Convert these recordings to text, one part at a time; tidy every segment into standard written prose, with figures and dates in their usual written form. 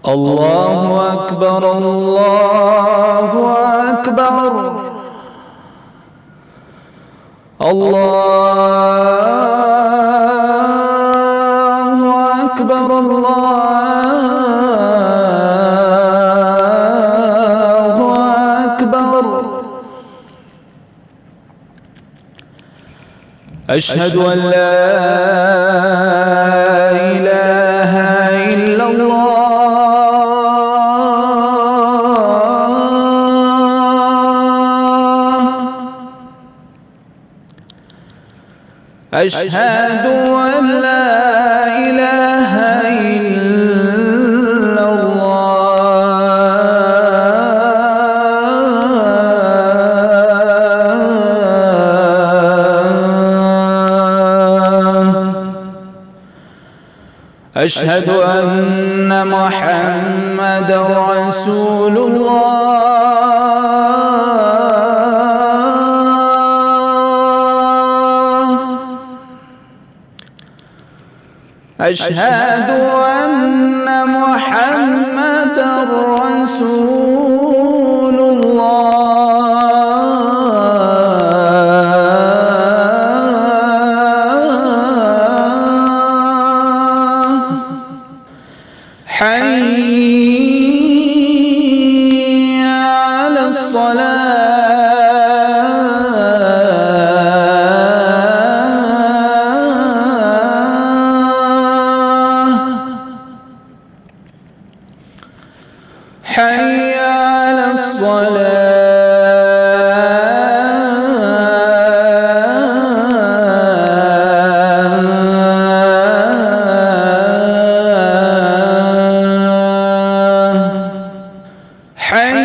الله أكبر الله أكبر الله أكبر الله أكبر. أشهد أن لا إله إلا الله. أشهد أن لا إله إلا الله. أشهد أن محمد رسول الله. أشهد أن محمدًا رسول الله. حي على الصلاة. حي على الصلاة. حي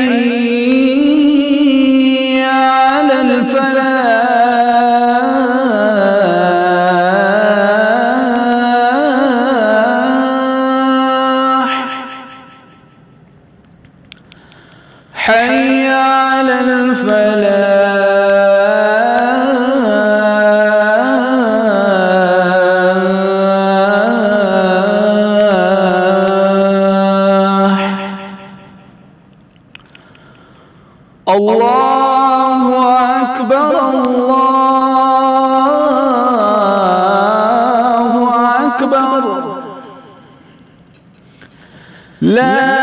على الفلاح. حي على الفلاح. الله أكبر الله أكبر. لا